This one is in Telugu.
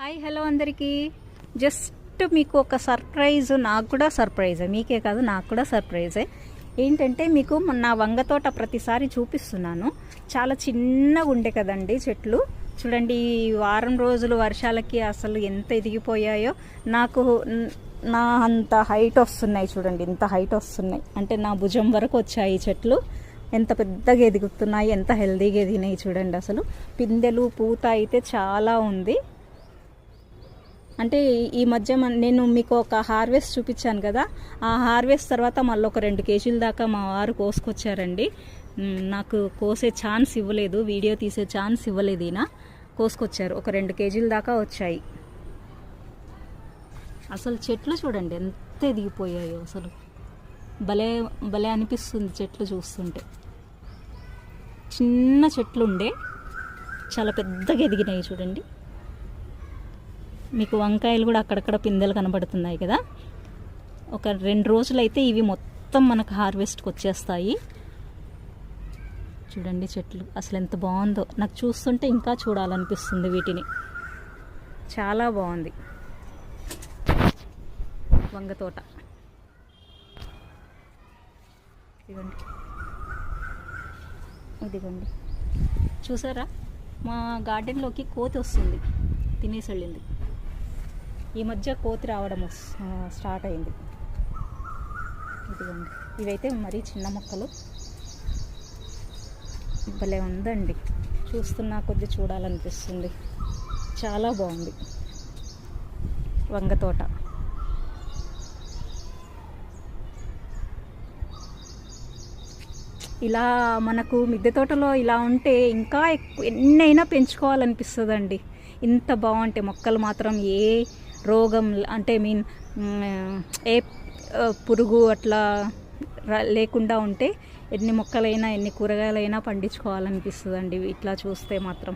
హాయ్ హలో అందరికీ. జస్ట్ మీకు ఒక సర్ప్రైజ్, నాకు కూడా సర్ప్రైజే, మీకే కాదు నాకు కూడా సర్ప్రైజే. ఏంటంటే మీకు నా వంగ తోట ప్రతిసారి చూపిస్తున్నాను. చాలా చిన్నగా ఉండే కదండి చెట్లు. చూడండి, ఈ వారం రోజులు వర్షాలకి అసలు ఎంత ఎదిగిపోయాయో. నాకు నా అంత హైట్ వస్తున్నాయి చూడండి, ఇంత హైట్ వస్తున్నాయి అంటే నా భుజం వరకు వచ్చాయి ఈ చెట్లు. ఎంత పెద్దగా ఎదుగుతున్నాయి, ఎంత హెల్దీగా ఎదిగినాయి చూడండి. అసలు పిందెలు పూత అయితే చాలా ఉంది. అంటే ఈ మధ్య నేను మీకు ఒక హార్వెస్ట్ చూపించాను కదా, ఆ హార్వెస్ట్ తర్వాత మళ్ళీ ఒక 2 కేజీల దాకా మా వారు కోసుకొచ్చారండి. నాకు కోసే ఛాన్స్ ఇవ్వలేదు, వీడియో తీసే ఛాన్స్ ఇవ్వలేదు. ఈయన కోసుకొచ్చారు, ఒక 2 కేజీల దాకా వచ్చాయి. అసలు చెట్లు చూడండి ఎంత ఎదిగిపోయాయో, అసలు భలే భలే అనిపిస్తుంది చెట్లు చూస్తుంటే. చిన్న చెట్లు ఉండే చాలా పెద్దగా ఎదిగినాయి చూడండి. మీకు వంకాయలు కూడా అక్కడక్కడ పిందెలు కనబడుతున్నాయి కదా. ఒక 2 రోజులైతే ఇవి మొత్తం మనకు హార్వెస్ట్కి వచ్చేస్తాయి. చూడండి చెట్లు అసలు ఎంత బాగుందో, నాకు చూస్తుంటే ఇంకా చూడాలనిపిస్తుంది వీటిని. చాలా బాగుంది వంగ తోట. ఇదిగోండి చూసారా, మా గార్డెన్లోకి కోతి వస్తుంది, తినేసి వెళ్ళింది. ఈ మధ్య కోతి రావడం స్టార్ట్ అయింది. ఇదిగోండి, ఇవైతే మరీ చిన్న మొక్కలు. భలే ఉందండి, చూస్తున్నా కొద్ది చూడాలనిపిస్తుంది. చాలా బాగుంది వంగ తోట. ఇలా మనకు మిద్దె తోటలో ఇలా ఉంటే ఇంకా ఎన్నైనా పెంచుకోవాలనిపిస్తుందండి. ఇంత బాగుంటే మొక్కలు మాత్రం ఏ రోగం అంటే ఏ పురుగు అట్లా లేకుండా ఉంటే ఎన్ని మొక్కలైనా ఎన్ని కూరగాయలైనా పండించుకోవాలనిపిస్తుందండి ఇట్లా చూస్తే మాత్రం.